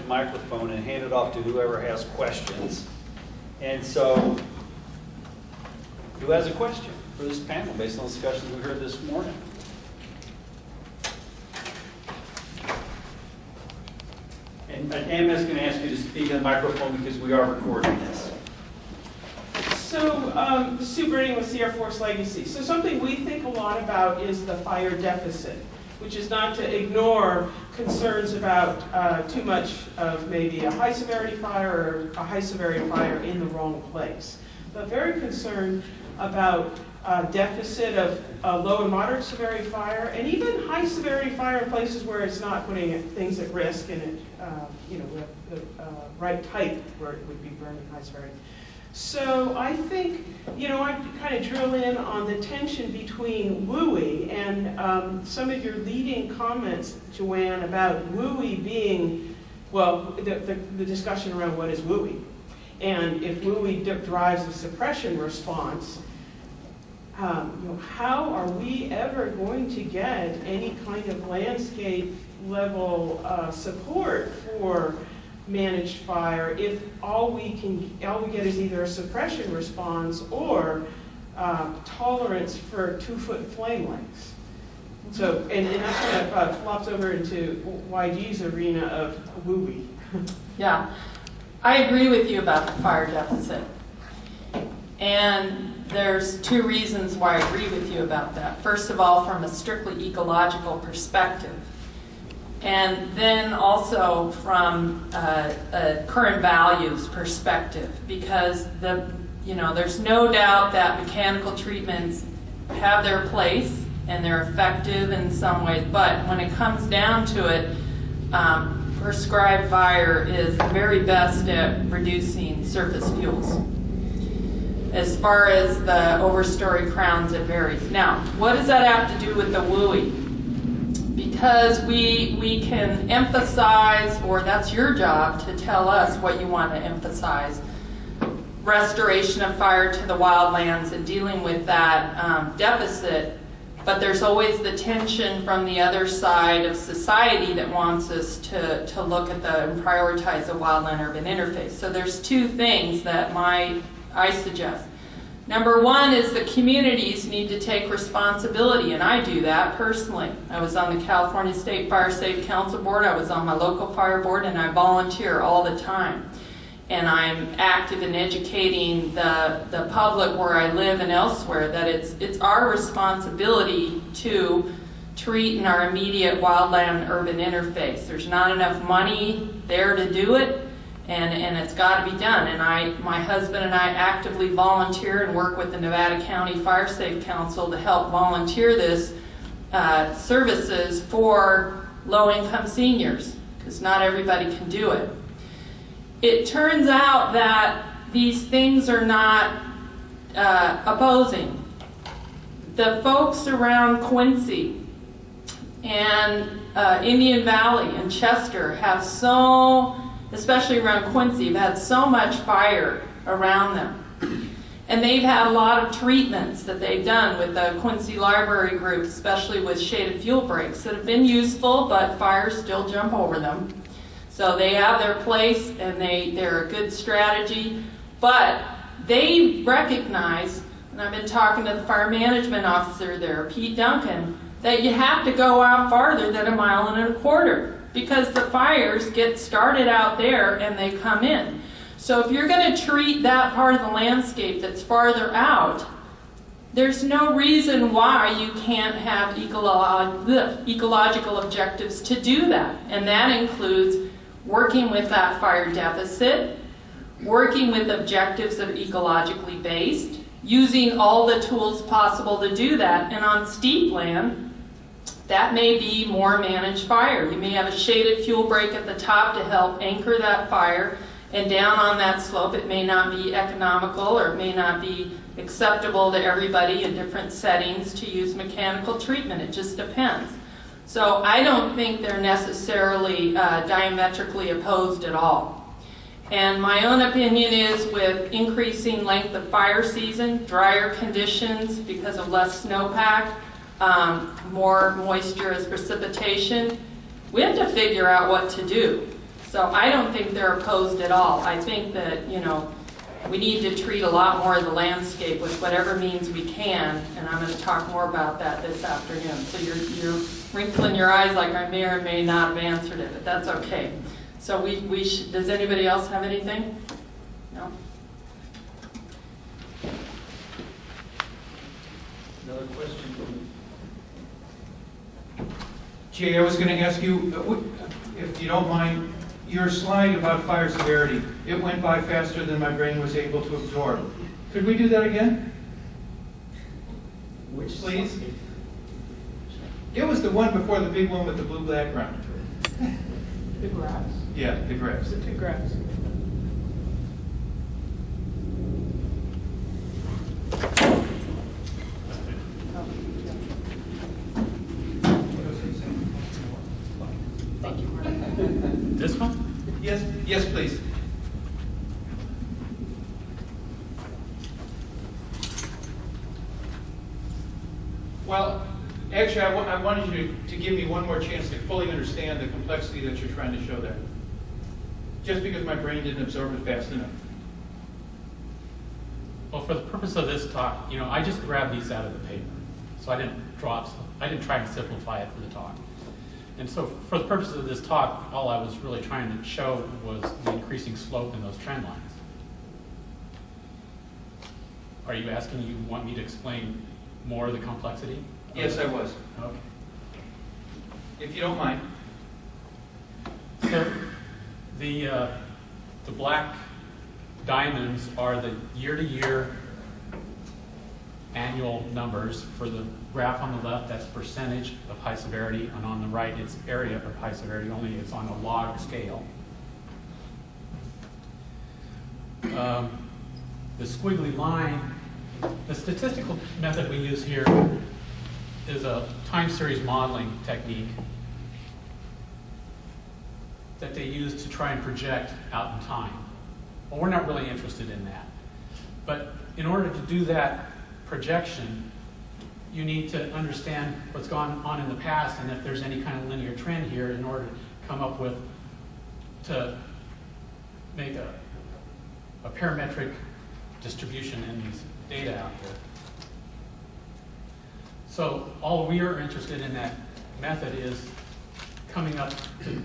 the microphone and hand it off to whoever has questions. And so, who has a question for this panel based on the discussions we heard this morning? And Anna's going to ask you to speak in the microphone because we are recording this. So, Sue Birding with Sierra Forest Legacy. So something we think a lot about is the fire deficit, which is not to ignore concerns about too much of maybe a high severity fire or a high severity fire in the wrong place. But very concerned about deficit of low and moderate severity fire, and even high severity fire in places where it's not putting things at risk, and it, with the right type where it would be burning high severity. So I think, I kind of drill in on the tension between WUI and some of your leading comments, Joanne, about WUI being, well, the discussion around what is WUI. And if WUI drives a suppression response, how are we ever going to get any kind of landscape level support for managed fire if all we get is either a suppression response or tolerance for 2-foot flame lengths? So, and that kind of flops over into YG's arena of WUI. Yeah, I agree with you about the fire deficit. And there's two reasons why I agree with you about that. First of all, from a strictly ecological perspective. And then also from a current values perspective, because there's no doubt that mechanical treatments have their place and they're effective in some ways, but when it comes down to it, prescribed fire is the very best at reducing surface fuels. As far as the overstory crowns, it varies. Now, what does that have to do with the WUI? Because we can emphasize, or that's your job to tell us what you want to emphasize, restoration of fire to the wildlands and dealing with that deficit, but there's always the tension from the other side of society that wants us to look at and prioritize the wildland-urban interface. So there's two things that I suggest. Number one is the communities need to take responsibility, and I do that personally. I was on the California State Fire Safe Council Board, I was on my local fire board, and I volunteer all the time. And I'm active in educating the public where I live and elsewhere that it's our responsibility to treat in our immediate wildland-urban interface. There's not enough money there to do it. And it's got to be done. And my husband and I actively volunteer and work with the Nevada County Fire Safe Council to help volunteer this services for low-income seniors, because not everybody can do it. It turns out that these things are not opposing. The folks around Quincy and Indian Valley and Chester have especially around Quincy, have had so much fire around them. And they've had a lot of treatments that they've done with the Quincy Library Group, especially with shaded fuel breaks, that have been useful, but fires still jump over them. So they have their place, and they're a good strategy. But they recognize, and I've been talking to the fire management officer there, Pete Duncan, that you have to go out farther than 1.25 miles, because the fires get started out there and they come in. So if you're going to treat that part of the landscape that's farther out, there's no reason why you can't have ecological objectives to do that. And that includes working with that fire deficit, working with objectives that are ecologically based, using all the tools possible to do that. And on steep land, that may be more managed fire. You may have a shaded fuel break at the top to help anchor that fire, and down on that slope it may not be economical or it may not be acceptable to everybody in different settings to use mechanical treatment. It just depends. So I don't think they're necessarily diametrically opposed at all. And my own opinion is, with increasing length of fire season, drier conditions because of less snowpack, more moisture as precipitation, we have to figure out what to do. So I don't think they're opposed at all. I think that, you know, we need to treat a lot more of the landscape with whatever means we can, and I'm going to talk more about that this afternoon. So you're wrinkling your eyes like I may or may not have answered it, but that's okay. So does anybody else have anything? No? Another question? Jay, I was going to ask you, if you don't mind, your slide about fire severity, it went by faster than my brain was able to absorb. Could we do that again? Which Please? It was the one before the big one with the blue background. The graphs. Yeah, the graphs. The two graphs. This one? Yes, please. Well, actually, I wanted you to give me one more chance to fully understand the complexity that you're trying to show there. Just because my brain didn't absorb it fast enough. Well, for the purpose of this talk, you know, I just grabbed these out of the paper. So I didn't try and simplify it for the talk. And so for the purpose of this talk, all I was really trying to show was the increasing slope in those trend lines. Are you asking, you want me to explain more of the complexity? Yes, I was. Okay. If you don't mind. So the black diamonds are the year-to-year annual numbers. For the graph on the left, that's percentage of high severity, and on the right, it's area of high severity, only it's on a log scale. The squiggly line, the statistical method we use here is a time series modeling technique that they use to try and project out in time. Well, we're not really interested in that. But in order to do that projection, you need to understand what's gone on in the past and if there's any kind of linear trend here in order to come up with, to make a parametric distribution in these data out there. So all we are interested in that method is coming up to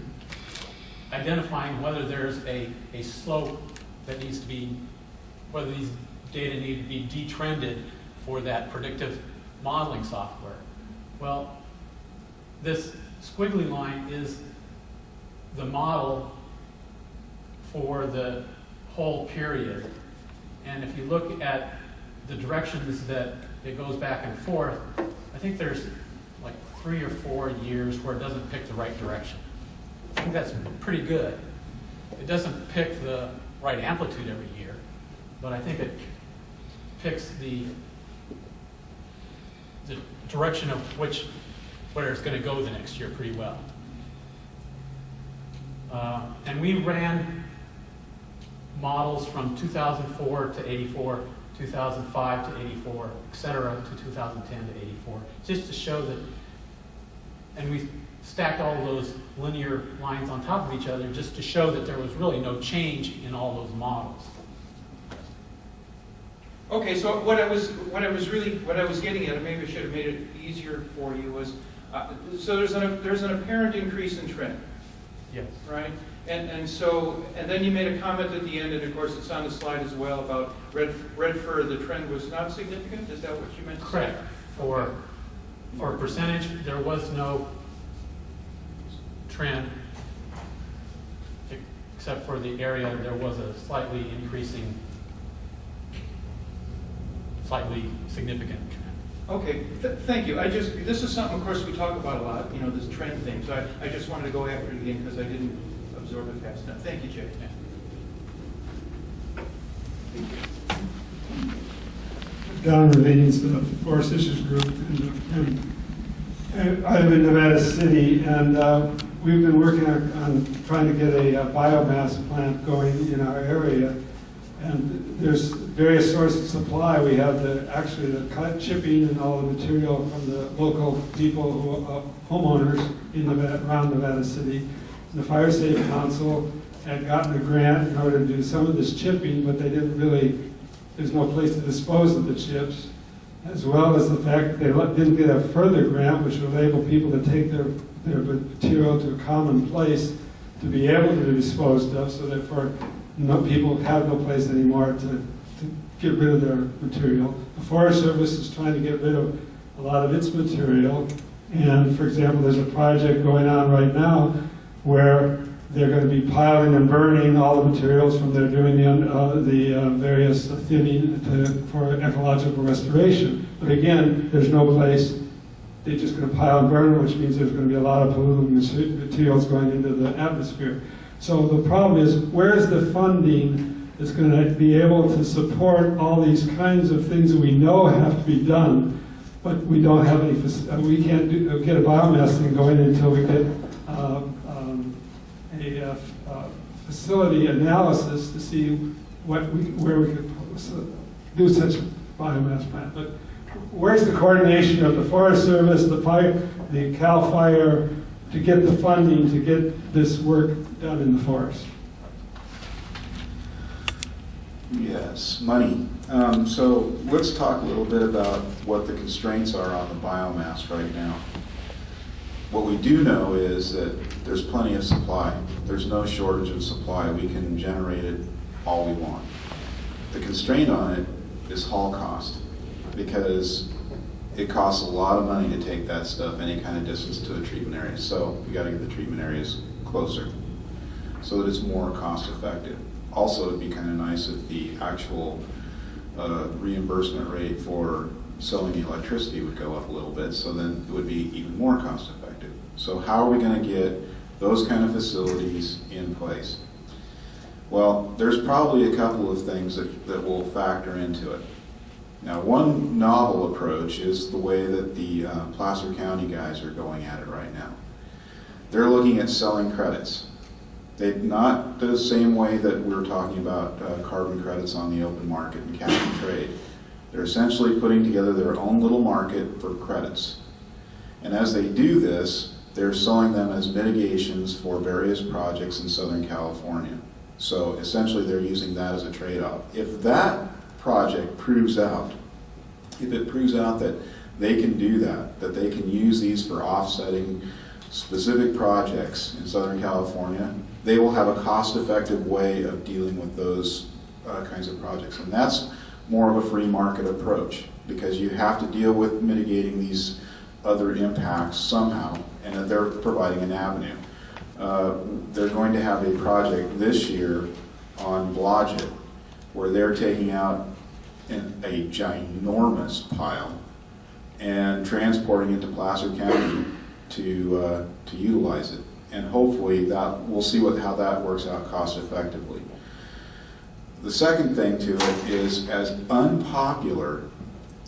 identifying whether there's a slope that needs to be, whether these data need to be detrended for that predictive modeling software. Well, this squiggly line is the model for the whole period. And if you look at the directions that it goes back and forth, I think there's like 3 or 4 years where it doesn't pick the right direction. I think that's pretty good. It doesn't pick the right amplitude every year, but I think it picks the direction of where it's going to go the next year pretty well. And we ran models from 2004 to 84, 2005 to 84, et cetera, to 2010 to 84, just to show that, and we stacked all of those linear lines on top of each other just to show that there was really no change in all those models. Okay, so what I was getting at, and maybe I should have made it easier for you, was so there's an apparent increase in trend. Yes. Right? And then you made a comment at the end, and of course it's on the slide as well, about red fur, the trend was not significant. Is that what you meant to say? Correct. For percentage, there was no trend, except for the area, there was a slightly increasing, slightly significant trend. Okay, thank you. This is something, of course, we talk about a lot, you know, this trend thing. So I just wanted to go after it again because I didn't absorb it fast enough. Thank you, Jay. Don Remains, the Forest Issues Group, and I live in Nevada City, and we've been working on trying to get a biomass plant going in our area. And there's various sources of supply. We have actually the cut chipping and all the material from the local people, homeowners in around Nevada City. the Fire Safe Council had gotten a grant in order to do some of this chipping, but they didn't really, there's no place to dispose of the chips, as well as the fact that they didn't get a further grant, which would enable people to take their material to a common place to be able to be disposed of, so therefore people have no place anymore to get rid of their material. The Forest Service is trying to get rid of a lot of its material, and for example, there's a project going on right now where they're going to be piling and burning all the materials from their doing the various thinning for ecological restoration. But again, there's no place. They're just going to pile and burn, which means there's going to be a lot of polluting materials going into the atmosphere. So the problem is, where's the funding that's going to be able to support all these kinds of things that we know have to be done, but we don't have any, we can't get a biomass thing going until we get a facility analysis to see where we could do such a biomass plant. But where's the coordination of the Forest Service, the CAL FIRE, to get the funding to get this work done in the forest? Yes, money. So let's talk a little bit about what the constraints are on the biomass right now. What we do know is that there's plenty of supply. There's no shortage of supply. We can generate it all we want. The constraint on it is haul cost, because it costs a lot of money to take that stuff any kind of distance to a treatment area. So we got to get the treatment areas closer so that it's more cost effective. Also, it'd be kind of nice if the actual reimbursement rate for selling the electricity would go up a little bit, so then it would be even more cost effective. So how are we going to get those kind of facilities in place? Well, there's probably a couple of things that will factor into it. Now, one novel approach is the way that the Placer County guys are going at it right now. They're looking at selling credits. They not the same way that we're talking about carbon credits on the open market and cap and trade. They're essentially putting together their own little market for credits. And as they do this, they're selling them as mitigations for various projects in Southern California. So essentially they're using that as a trade-off. If that project proves out, if it proves out that they can do that they can use these for offsetting specific projects in Southern California, they will have a cost-effective way of dealing with those kinds of projects. And that's more of a free market approach, because you have to deal with mitigating these other impacts somehow, and they're providing an avenue. They're going to have a project this year on Blodgett where they're taking out a ginormous pile and transporting it to Placer County to utilize it. And hopefully we'll see how that works out cost effectively. The second thing to it is, as unpopular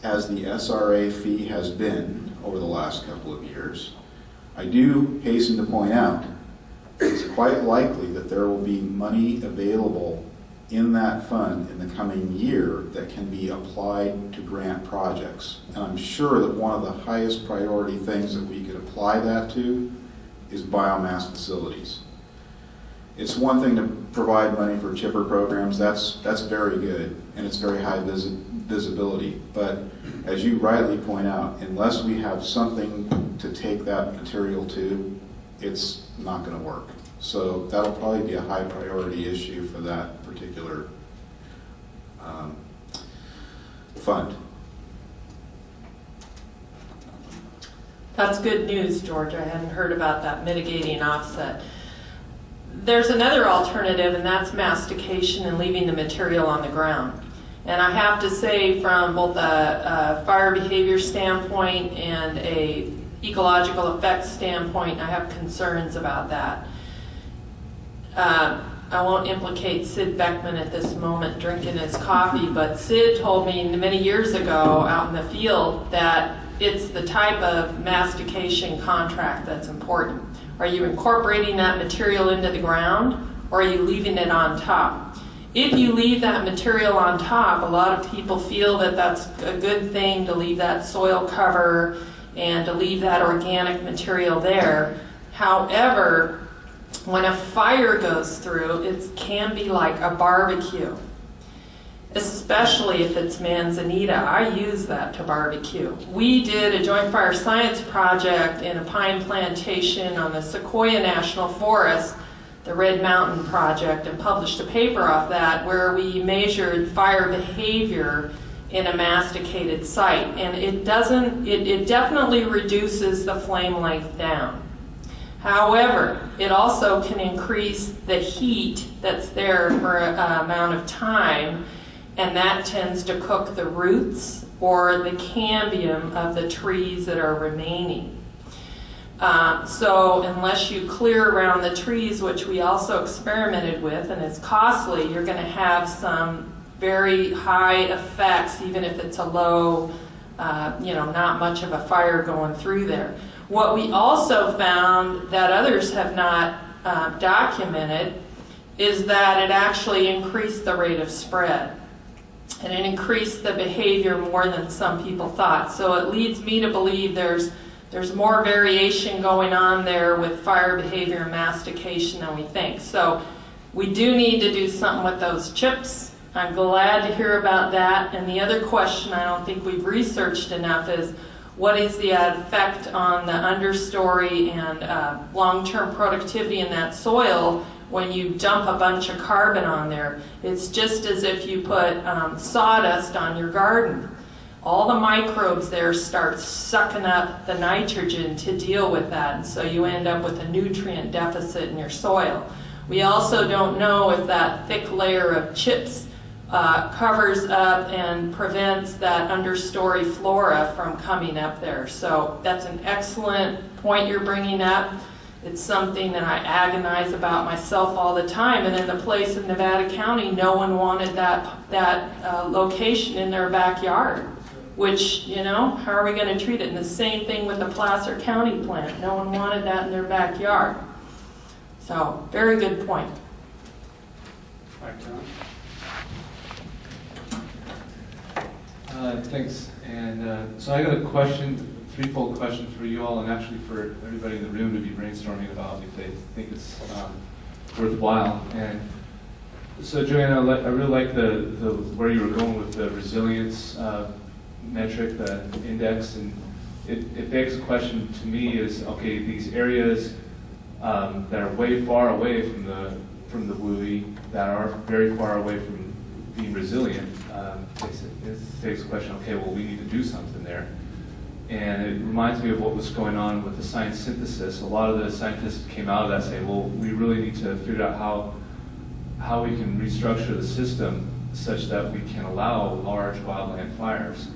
as the SRA fee has been over the last couple of years, I do hasten to point out it's quite likely that there will be money available in that fund in the coming year that can be applied to grant projects. And I'm sure that one of the highest priority things that we could apply that to is biomass facilities. It's one thing to provide money for chipper programs. That's very good, and it's very high visibility. But as you rightly point out, unless we have something to take that material to, it's not going to work. So that'll probably be a high priority issue for that particular fund. That's good news, George. I hadn't heard about that mitigating offset. There's another alternative, and that's mastication and leaving the material on the ground. And I have to say, from both a fire behavior standpoint and a ecological effects standpoint, I have concerns about that. I won't implicate Sid Beckman at this moment drinking his coffee, but Sid told me many years ago out in the field that it's the type of mastication contract that's important. Are you incorporating that material into the ground, or are you leaving it on top? If you leave that material on top, a lot of people feel that that's a good thing, to leave that soil cover and to leave that organic material there. However, when a fire goes through, it can be like a barbecue. Especially if it's manzanita. I use that to barbecue. We did a joint fire science project in a pine plantation on the Sequoia National Forest, the Red Mountain Project, and published a paper off that where we measured fire behavior in a masticated site. And it definitely reduces the flame length down. However, it also can increase the heat that's there for an amount of time, and that tends to cook the roots or the cambium of the trees that are remaining. So unless you clear around the trees, which we also experimented with, and it's costly, you're going to have some very high effects, even if it's a low, not much of a fire going through there. What we also found that others have not documented is that it actually increased the rate of spread. And it increased the behavior more than some people thought. So it leads me to believe there's more variation going on there with fire behavior and mastication than we think. So we do need to do something with those chips. I'm glad to hear about that. And the other question I don't think we've researched enough is, what is the effect on the understory and long-term productivity in that soil when you dump a bunch of carbon on there? It's just as if you put sawdust on your garden. All the microbes there start sucking up the nitrogen to deal with that, and so you end up with a nutrient deficit in your soil. We also don't know if that thick layer of chips covers up and prevents that understory flora from coming up there. So that's an excellent point you're bringing up. It's something that I agonize about myself all the time. And in the place in Nevada County, no one wanted that location in their backyard. Which, how are we going to treat it? And the same thing with the Placer County plant. No one wanted that in their backyard. So, very good point. Back to John. Thanks. And so I got a question, threefold question for you all, and actually for everybody in the room to be brainstorming about if they think it's worthwhile. And so, Joanna, I really like the where you were going with the resilience metric, the index, and it begs the question to me is, okay, these areas that are way far away from the WUI, that are very far away from being resilient, it begs the question, okay, well, we need to do something there. And it reminds me of what was going on with the science synthesis. A lot of the scientists came out of that saying, well, we really need to figure out how we can restructure the system such that we can allow large wildland fires.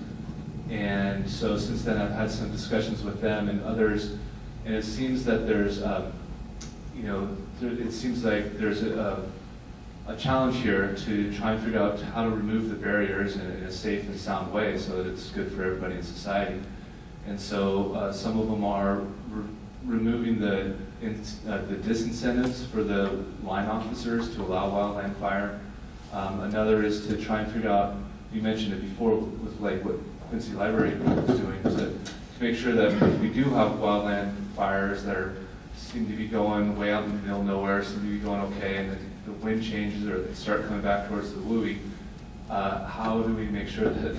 And so since then I've had some discussions with them and others, and it seems that there's, it seems like there's a challenge here to try and figure out how to remove the barriers in a safe and sound way so that it's good for everybody in society. And so some of them are removing the disincentives for the line officers to allow wildland fire. Another is to try and figure out, you mentioned it before with like what Quincy Library was doing, to make sure that if we do have wildland fires that seem to be going way out in the middle of nowhere, seem to be going okay, and the wind changes or they start coming back towards the WUI, how do we make sure that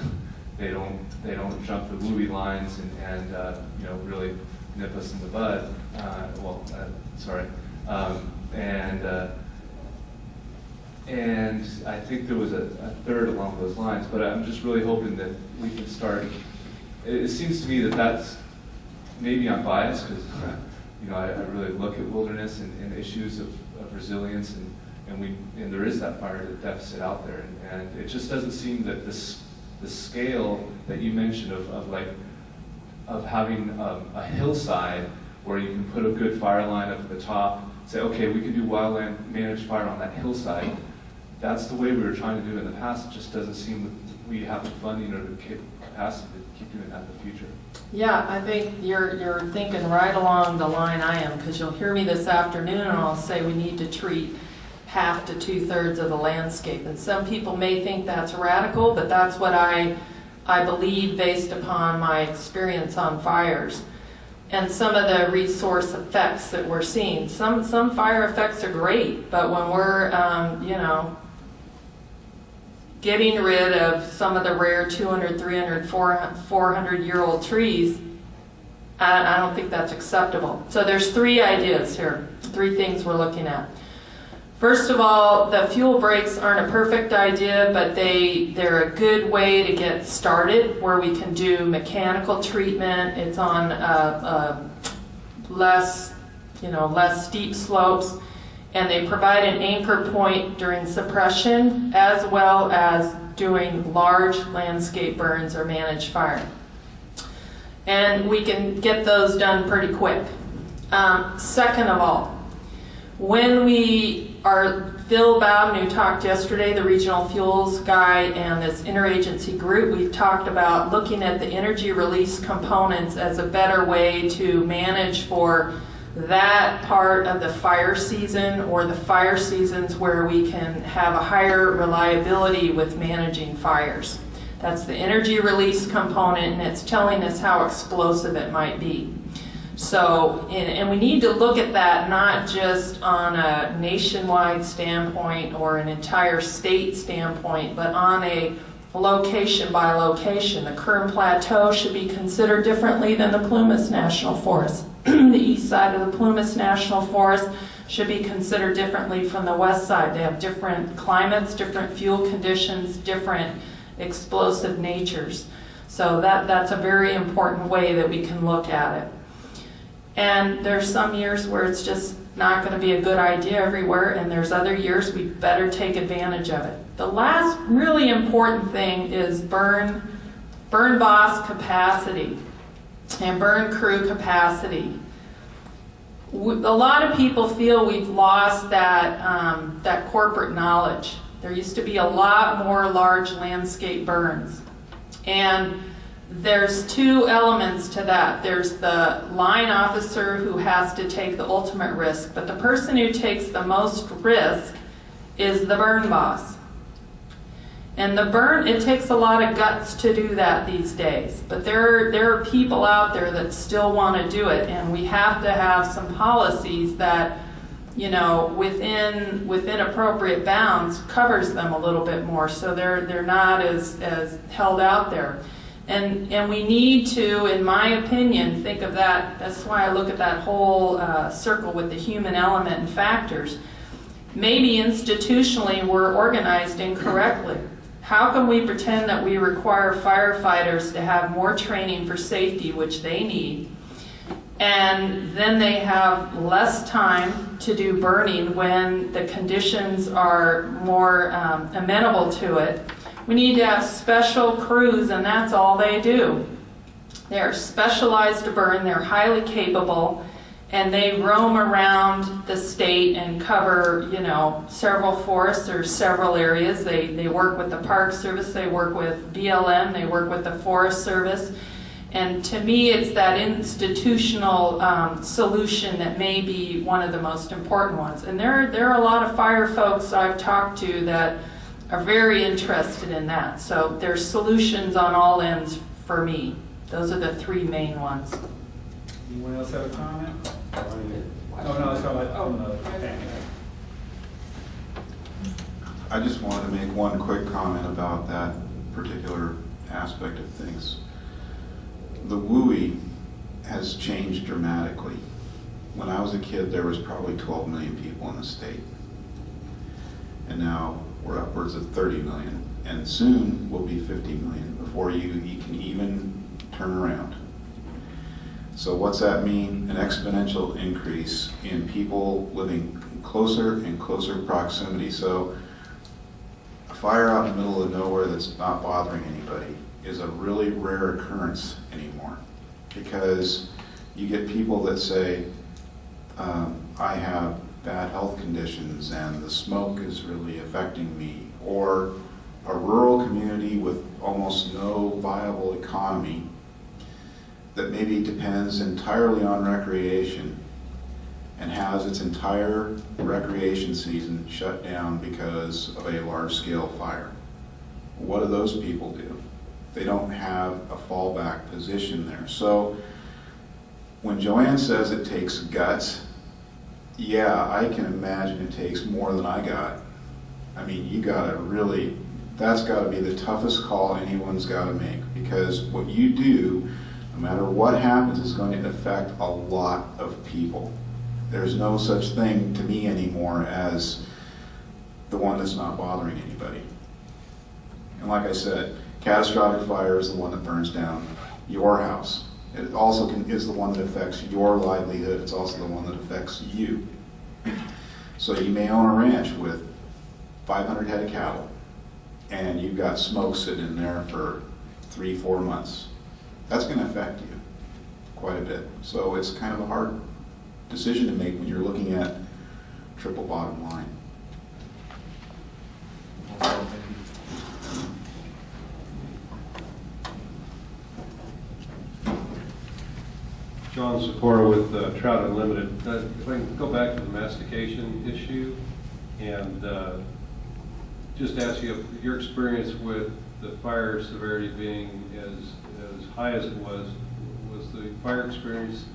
they don't jump the WUI lines and really nip us in the bud? And I think there was a third along those lines, but I'm just really hoping that we can start. It seems to me that that's, maybe I'm biased because I really look at wilderness and issues of resilience, and there is that fire deficit out there, and it just doesn't seem that the scale that you mentioned of having a hillside where you can put a good fire line up at the top, say, okay, we can do wildland managed fire on that hillside. That's the way we were trying to do it in the past. It just doesn't seem that we have the funding or the capacity to keep doing that in the future. Yeah, I think you're thinking right along the line I am, because you'll hear me this afternoon and I'll say we need to treat half to 2/3 of the landscape. And some people may think that's radical, but that's what I believe based upon my experience on fires. and some of the resource effects that we're seeing. Some fire effects are great, but when we're, getting rid of some of the rare 200, 300, 400-year-old trees, I don't think that's acceptable. So there's 3 ideas here, 3 things we're looking at. First of all, the fuel breaks aren't a perfect idea, but they're a good way to get started, where we can do mechanical treatment. It's on less steep slopes, and they provide an anchor point during suppression, as well as doing large landscape burns or managed fire. And we can get those done pretty quick. Second of all, when Phil Bowden, who talked yesterday, the regional fuels guy, and this interagency group, we've talked about looking at the energy release components as a better way to manage for that part of the fire season, or the fire seasons where we can have a higher reliability with managing fires. That's the energy release component, and it's telling us how explosive it might be. So, and we need to look at that not just on a nationwide standpoint or an entire state standpoint, but on a location by location. The Kern Plateau should be considered differently than the Plumas National Forest. The east side of the Plumas National Forest should be considered differently from the west side. They have different climates, different fuel conditions, different explosive natures. So that's a very important way that we can look at it. And there's some years where it's just not going to be a good idea everywhere, and there's other years we better take advantage of it. The last really important thing is burn boss capacity and burn crew capacity. A lot of people feel we've lost that corporate knowledge. There used to be a lot more large landscape burns. And there's 2 elements to that. There's the line officer who has to take the ultimate risk, but the person who takes the most risk is the burn boss. And it takes a lot of guts to do that these days, but there are people out there that still want to do it, and we have to have some policies that, within appropriate bounds, covers them a little bit more, so they're not as held out there. And we need to, in my opinion, think of that. That's why I look at that whole circle with the human element and factors. Maybe institutionally we're organized incorrectly. How can we pretend that we require firefighters to have more training for safety, which they need, and then they have less time to do burning when the conditions are more amenable to it? We need to have special crews, and that's all they do. They are specialized to burn, they're highly capable, and they roam around the state and cover, several forests or several areas. They work with the Park Service, they work with BLM, they work with the Forest Service. And to me, it's that institutional solution that may be one of the most important ones. And there are a lot of fire folks I've talked to that are very interested in that. So there's solutions on all ends for me. Those are the 3 main ones. Anyone else have a comment? Oh, no, it's not like, oh, no. Okay. I just wanted to make one quick comment about that particular aspect of things. The WUI has changed dramatically. When I was a kid, there was probably 12 million people in the state. And now we're upwards of 30 million. And soon we'll be 50 million before you can even turn around. So what's that mean? An exponential increase in people living closer and closer proximity. So a fire out in the middle of nowhere that's not bothering anybody is a really rare occurrence anymore, because you get people that say, I have bad health conditions and the smoke is really affecting me, or a rural community with almost no viable economy that maybe depends entirely on recreation and has its entire recreation season shut down because of a large-scale fire. What do those people do? They don't have a fallback position there. So when Joanne says it takes guts, yeah, I can imagine it takes more than I got. I mean, you gotta really, that's gotta be the toughest call anyone's gotta make, because what you do, no matter what happens, is going to affect a lot of people. There's no such thing to me anymore as the one that's not bothering anybody. And like I said, catastrophic fire is the one that burns down your house. It also is the one that affects your livelihood. It's also the one that affects you. So you may own a ranch with 500 head of cattle, and you've got smoke sitting in there for 3-4 months. That's going to affect you quite a bit. So it's kind of a hard decision to make when you're looking at triple bottom line. John Sikora with Trout Unlimited. If I can go back to the mastication issue and just ask you your experience with the fire severity being as high as it was the fire experience,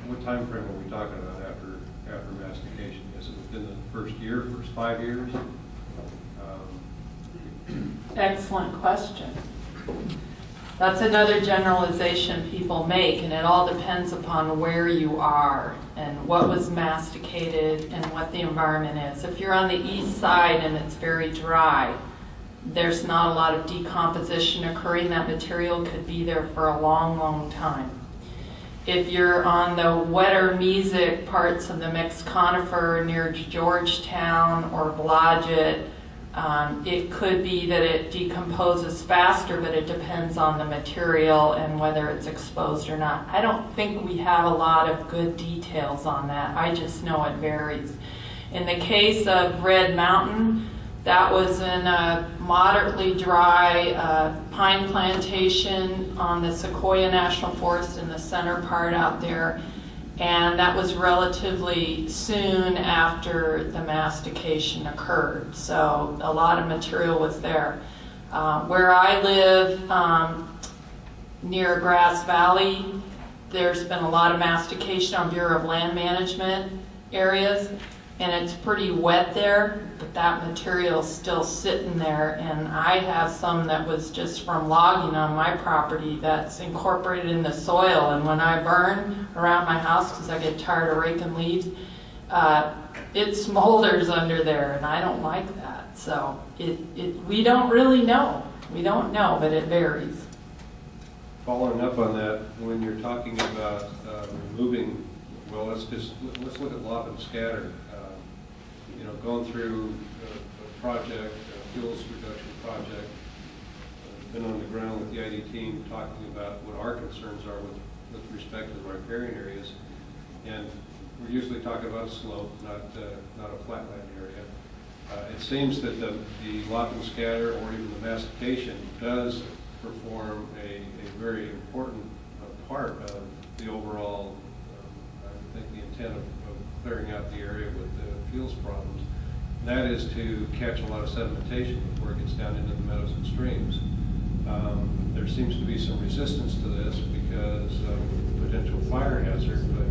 what time frame are we talking about after mastication? Is it within the first year, first 5 years? Excellent question. That's another generalization people make, and it all depends upon where you are and what was masticated and what the environment is. If you're on the east side and it's very dry, there's not a lot of decomposition occurring. That material could be there for a long, long time. If you're on the wetter mesic parts of the mixed conifer near Georgetown or Blodgett, it could be that it decomposes faster, but it depends on the material and whether it's exposed or not. I don't think we have a lot of good details on that. I just know it varies. In the case of Red Mountain, that was in a moderately dry pine plantation on the Sequoia National Forest in the center part out there. And that was relatively soon after the mastication occurred. So a lot of material was there. Where I live, near Grass Valley, there's been a lot of mastication on Bureau of Land Management areas, and it's pretty wet there, but that material's still sitting there. And I have some that was just from logging on my property that's incorporated in the soil, and when I burn around my house, because I get tired of raking leaves, it smolders under there, and I don't like that. So we don't really know. We don't know, but it varies. Following up on that, when you're talking about removing, well, let's look at lop and scatter. Going through a project, a fuels reduction project, been on the ground with the ID team talking about what our concerns are with respect to the riparian areas, and we're usually talking about a slope, not a flatland area. It seems that the lop and scatter, or even the mastication, does perform a very important part of the overall, I think, the intent of clearing out the area with the fuels problems. That is to catch a lot of sedimentation before it gets down into the meadows and streams. There seems to be some resistance to this because of potential fire hazard, but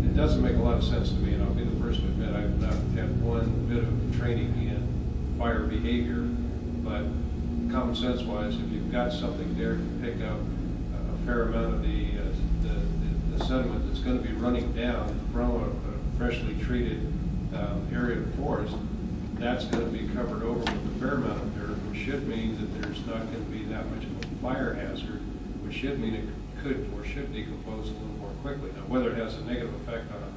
it doesn't make a lot of sense to me, and I'll be the first to admit I've not had one bit of training in fire behavior, but common sense wise, if you've got something there to pick up a fair amount of the sediment that's going to be running down from a freshly treated area of forest, that's going to be covered over with a fair amount of dirt, which should mean that there's not going to be that much of a fire hazard, which should mean it could or should decompose a little more quickly. Now, whether it has a negative effect on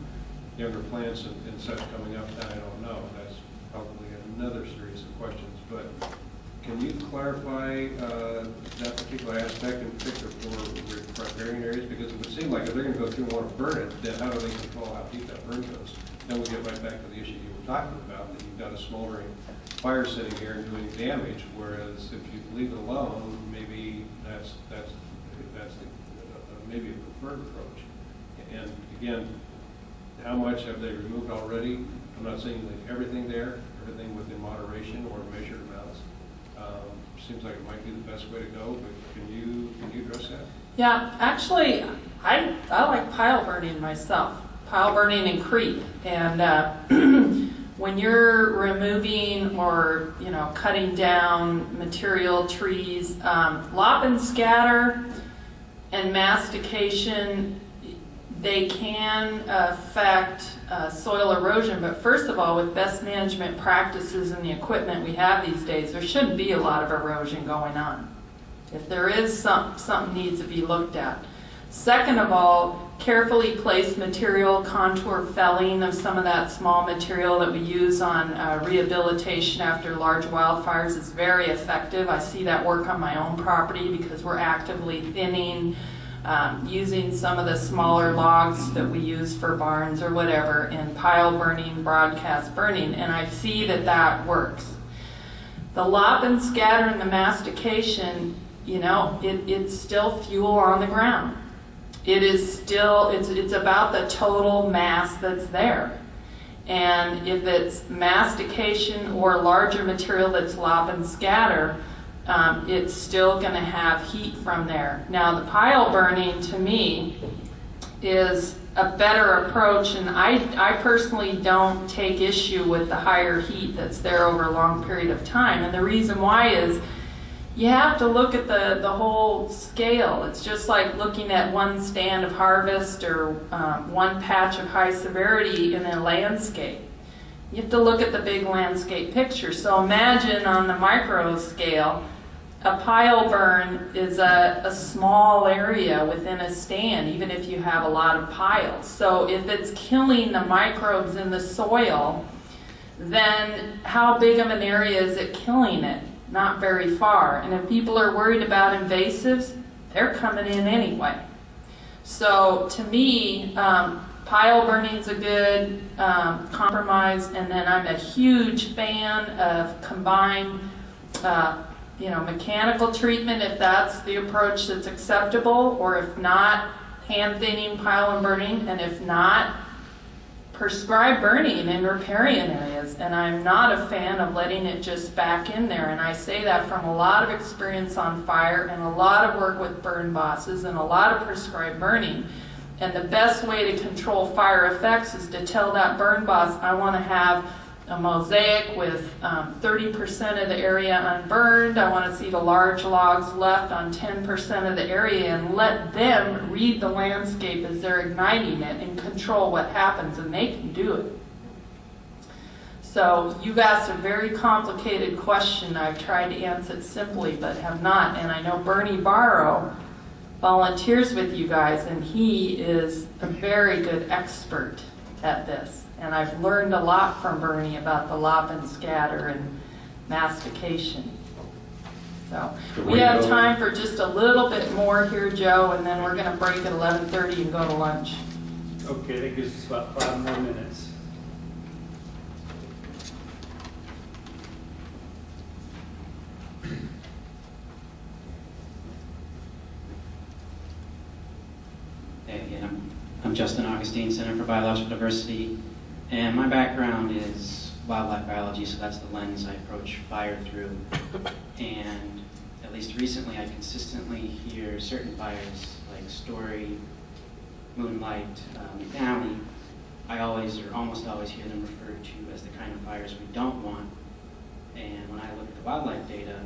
younger plants and such coming up, that I don't know. That's probably another series of questions. But can you clarify that particular aspect, in particular for riparian areas? Because it would seem like if they're going to go through and want to burn it, then how do they control how deep that burn goes? Then we get right back to the issue you were talking about, that you've got a smoldering fire sitting here and doing damage, whereas if you leave it alone, maybe that's maybe a preferred approach. And again, how much have they removed already? I'm not saying leave everything there, everything within moderation or measured amounts. Seems like it might be the best way to go, but can you address that? Yeah, actually, I like pile burning myself, pile burning and creep. And when you're removing or cutting down material, trees, lop and scatter and mastication, they can affect soil erosion. But first of all, with best management practices and the equipment we have these days, there shouldn't be a lot of erosion going on. If there is, something needs to be looked at. Second of all, carefully placed material, contour felling of some of that small material that we use on rehabilitation after large wildfires is very effective. I see that work on my own property because we're actively thinning, using some of the smaller logs that we use for barns or whatever in pile burning, broadcast burning, and I see that works. The lop and scatter and the mastication, it's still fuel on the ground. It is still, it's about the total mass that's there. And if it's mastication or larger material that's lop and scatter, it's still going to have heat from there. Now, the pile burning, to me, is a better approach, and I personally don't take issue with the higher heat that's there over a long period of time. And the reason why is you have to look at the whole scale. It's just like looking at one stand of harvest or one patch of high severity in a landscape. You have to look at the big landscape picture. So imagine on the micro scale, a pile burn is a small area within a stand, even if you have a lot of piles. So if it's killing the microbes in the soil, then how big of an area is it killing it? Not very far. And if people are worried about invasives, they're coming in anyway. So to me, pile burning's a good compromise, and then I'm a huge fan of combined mechanical treatment if that's the approach that's acceptable, or if not, hand thinning, pile and burning, and if not, prescribe burning in riparian areas. And I'm not a fan of letting it just back in there, and I say that from a lot of experience on fire and a lot of work with burn bosses and a lot of prescribed burning. And the best way to control fire effects is to tell that burn boss, I want to have a mosaic with 30% of the area unburned. I want to see the large logs left on 10% of the area, and let them read the landscape as they're igniting it and control what happens, and they can do it. So you've asked a very complicated question. I've tried to answer it simply, but have not. And I know Bernie Barrow volunteers with you guys, and he is a very good expert at this. And I've learned a lot from Bernie about the lop and scatter and mastication. So we have time for just a little bit more here, Joe, and then we're going to break at 11:30 and go to lunch. Okay, that gives us about 5 more minutes. Hey, again, I'm Justin Augustine, Center for Biological Diversity, and my background is wildlife biology, so that's the lens I approach fire through. And at least recently, I consistently hear certain fires, like Story, Moonlight, Downey. I always, or almost always, hear them referred to as the kind of fires we don't want. And when I look at the wildlife data,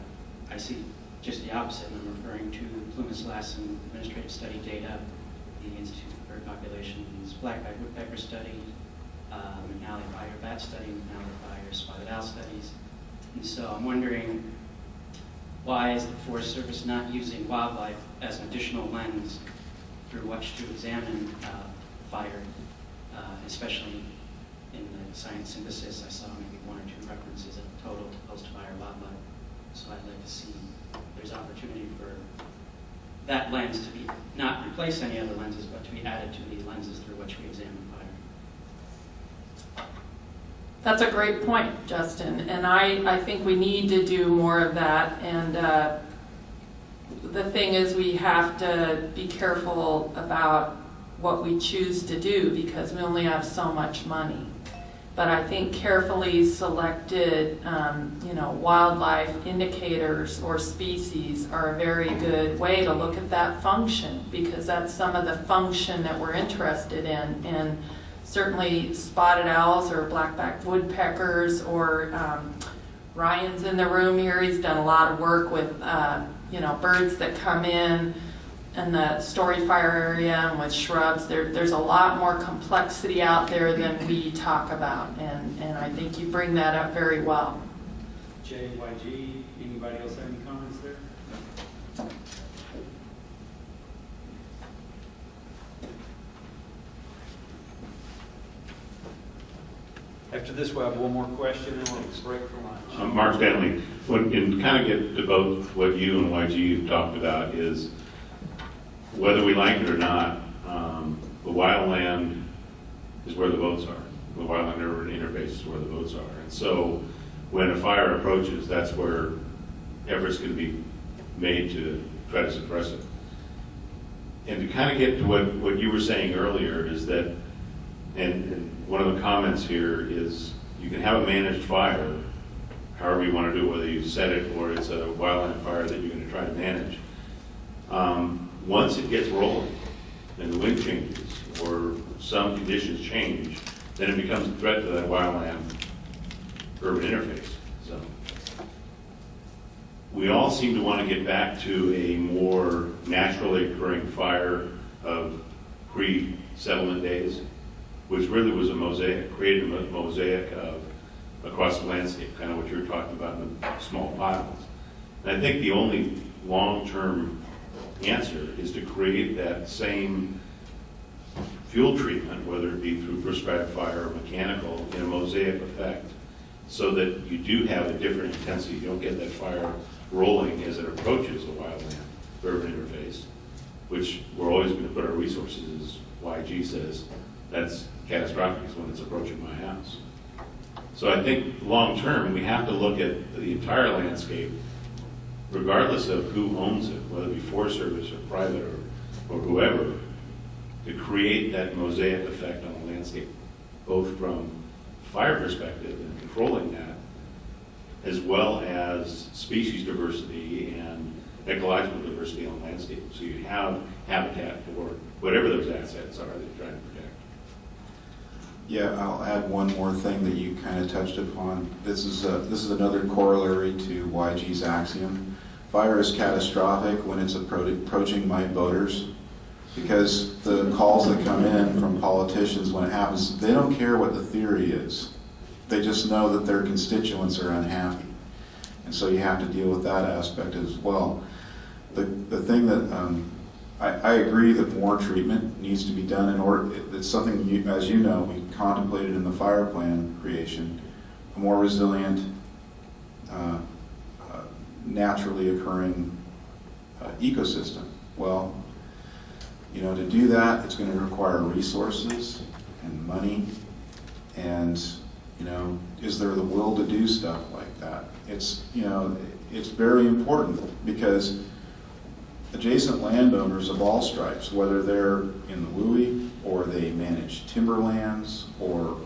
I see just the opposite, and I'm referring to Plumas-Lassen administrative study data, the Institute for Bird Populations black-eyed woodpecker study, McNally fire bat study, McNally fire spotted owl studies. And so I'm wondering, why is the Forest Service not using wildlife as an additional lens through which to examine fire, especially in the science synthesis? I saw maybe 1 or 2 references of total post-fire wildlife. So I'd like to see if there's opportunity for that lens to be, not replace any other lenses, but to be added to these lenses through which we examine fire. That's a great point, Justin, and I think we need to do more of that. And the thing is, we have to be careful about what we choose to do because we only have so much money. But I think carefully selected, wildlife indicators or species are a very good way to look at that function, because that's some of the function that we're interested in. And certainly spotted owls or black-backed woodpeckers, or Ryan's in the room here. He's done a lot of work with, birds that come in the story fire area and with shrubs. There's a lot more complexity out there than we talk about, and I think you bring that up very well. JYG, anybody else have any comments there? After this, we'll have one more question and we'll break for lunch. Mark Stanley, what can kind of get to both what you and YG have talked about is whether we like it or not, the wildland is where the votes are. The wildland urban interface is where the votes are. And so when a fire approaches, that's where efforts can be made to try to suppress it. And to kind of get to what you were saying earlier is that, and one of the comments here is you can have a managed fire, however you want to do it, whether you set it or it's a wildland fire that you're going to try to manage. Once it gets rolling and the wind changes or some conditions change, then it becomes a threat to that wildland urban interface. So we all seem to want to get back to a more naturally occurring fire of pre-settlement days, which really was a mosaic, created a mosaic of across the landscape, kind of what you were talking about in the small piles. And I think the only long-term answer is to create that same fuel treatment, whether it be through prescribed fire or mechanical, in a mosaic effect, so that you do have a different intensity. You don't get that fire rolling as it approaches a wildland urban interface, which we're always going to put our resources, as YG says, that's catastrophic when it's approaching my house. So I think long term, we have to look at the entire landscape, regardless of who owns it, whether it be Forest Service or private or whoever, to create that mosaic effect on the landscape, both from fire perspective and controlling that, as well as species diversity and ecological diversity on the landscape. So you have habitat for whatever those assets are that you're trying to protect. Yeah, I'll add one more thing that you kind of touched upon. This is another corollary to YG's axiom. Fire is catastrophic when it's approaching my voters, because the calls that come in from politicians when it happens, they don't care what the theory is. They just know that their constituents are unhappy. And so you have to deal with that aspect as well. The thing that I agree that more treatment needs to be done in order. It's something, as you know, we contemplated in the fire plan creation, a more resilient, naturally occurring ecosystem. Well, to do that, it's going to require resources and money, and is there the will to do stuff like that? It's very important, because adjacent landowners of all stripes, whether they're in the WUI or they manage timberlands or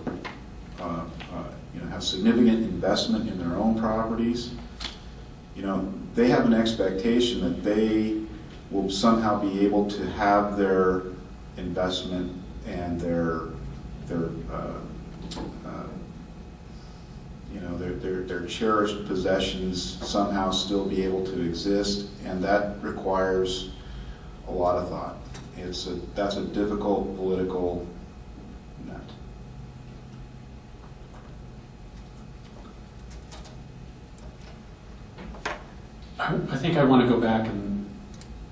have significant investment in their own properties, they have an expectation that they will somehow be able to have their investment and their cherished possessions somehow still be able to exist, and that requires a lot of thought. That's a difficult political nut. I think I want to go back and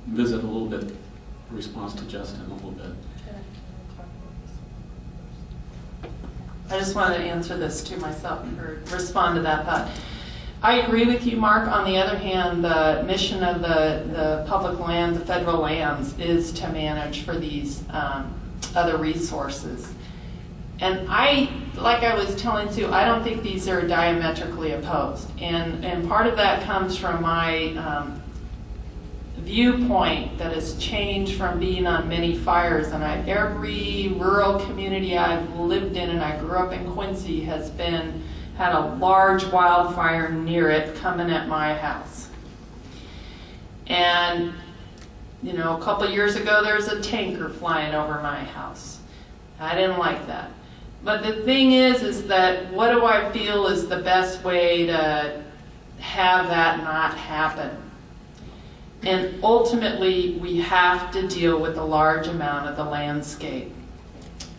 visit a little bit, in response to Justin a little bit. I just wanted to answer this to myself, or respond to that thought. I agree with you, Mark. On the other hand, the mission of the public lands, the federal lands, is to manage for these other resources. And like I was telling Sue, I don't think these are diametrically opposed. And part of that comes from my viewpoint that has changed from being on many fires. And every rural community I've lived in, and I grew up in Quincy, had a large wildfire near it coming at my house. And a couple years ago, there was a tanker flying over my house. I didn't like that. But the thing is that what do I feel is the best way to have that not happen? And ultimately, we have to deal with a large amount of the landscape.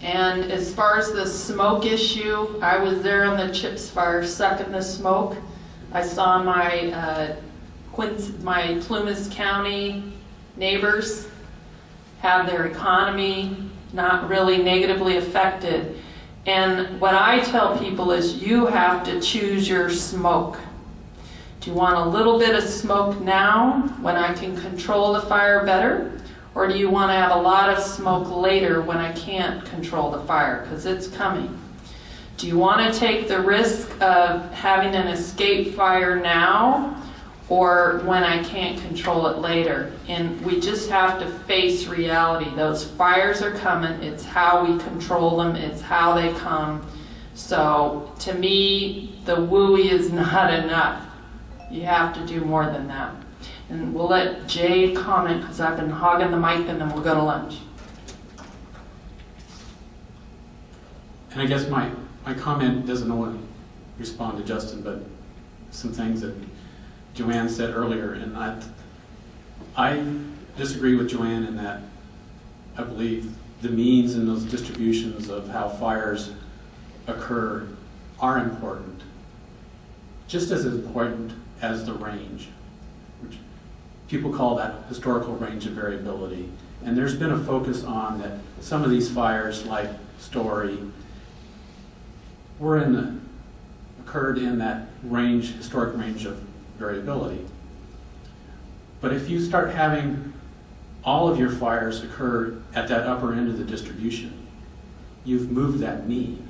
And as far as the smoke issue, I was there on the Chips fire sucking the smoke. I saw my Plumas County neighbors have their economy not really negatively affected. And what I tell people is you have to choose your smoke. Do you want a little bit of smoke now when I can control the fire better? Or do you want to have a lot of smoke later when I can't control the fire, because it's coming? Do you want to take the risk of having an escape fire now, or when I can't control it later? And we just have to face reality. Those fires are coming. It's how we control them. It's how they come. So to me, the WUI is not enough. You have to do more than that. And we'll let Jay comment, because I've been hogging the mic, and then we'll go to lunch. And I guess my comment doesn't only respond to Justin, but some things that Joanne said earlier. And I disagree with Joanne in that I believe the means and those distributions of how fires occur are important, just as important as the range, which people call that historical range of variability. And there's been a focus on that some of these fires, like Story, occurred in that range, historic range of variability. But if you start having all of your fires occur at that upper end of the distribution, you've moved that mean.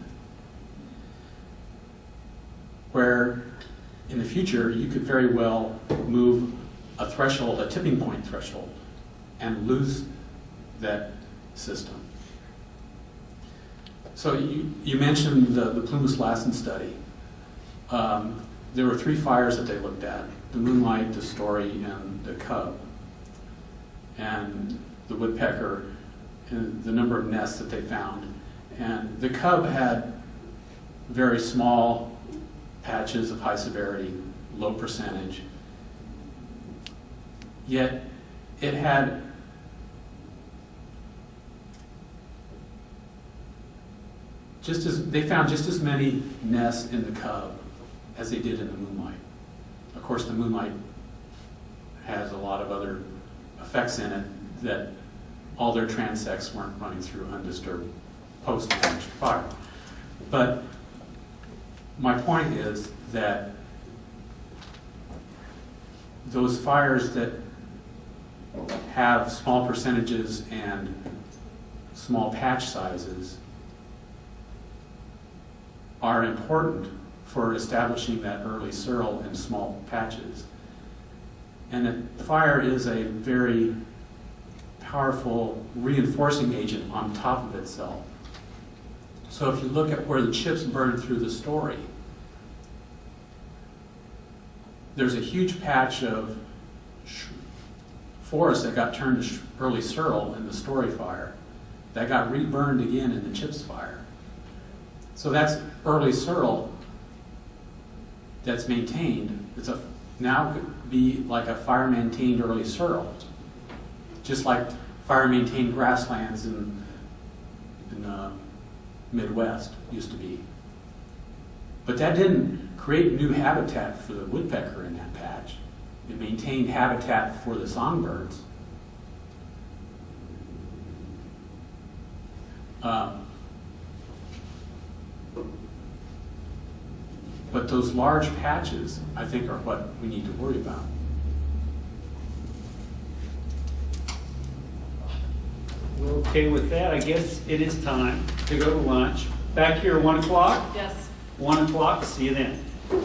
Where in the future, you could very well move a threshold, a tipping point threshold, and lose that system. So you mentioned the Plumas Lassen study. There were 3 fires that they looked at: the Moonlight, the Story, and the Cub. And the woodpecker, and the number of nests that they found. And the Cub had very small patches of high severity, low percentage. Yet it had they found just as many nests in the Cub as they did in the Moonlight. Of course, the Moonlight has a lot of other effects in it that all their transects weren't running through undisturbed post-damaged fire. But my point is that those fires that have small percentages and small patch sizes are important for establishing that early searle in small patches. And a fire is a very powerful reinforcing agent on top of itself. So if you look at where the chips burned through the Story, there's a huge patch of forest that got turned to early searle in the Story fire that got reburned again in the Chips fire. So that's early searle that's maintained. It's now could be like a fire-maintained early searle, just like fire-maintained grasslands in the Midwest used to be. But that didn't create new habitat for the woodpecker in that patch. It maintained habitat for the songbirds. But those large patches, I think, are what we need to worry about. Well, okay with that, I guess it is time to go to lunch. Back here at 1 o'clock? Yes. 1 o'clock, see you then. You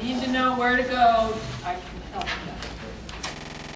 need to know where to go. I can help you.